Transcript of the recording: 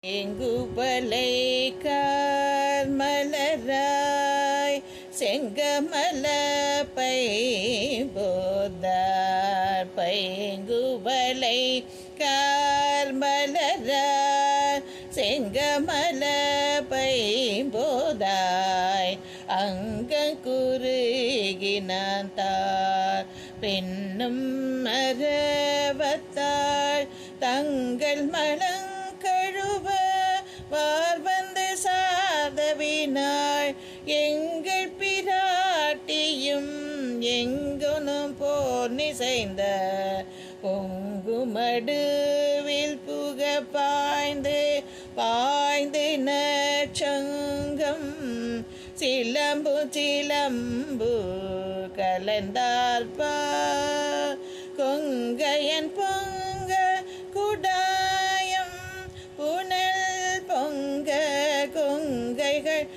எங்குபலை கார்மலராய் செங்கமல பைம்போதார் பைங்குபலை கார்மலராய் செங்கமல பைம்போதாய் அங்கங்குருகினான் தார் பெண்ணும் மரவத்தாள் தங்கள் மலங்கழுவ வார்வந்து சாதவினாள் எங்கள் பிராட்டியும் எங்குனும் போர் நிசைந்த பொங்குமடுவில் புக பாய்ந்து பாய்ந்து நச்சங்கம் சிலம்பு சிலம்பு கலந்தார்பா கொங்கையன் பொங்க குடாயம் புனல் பொங்க கொங்கைகள்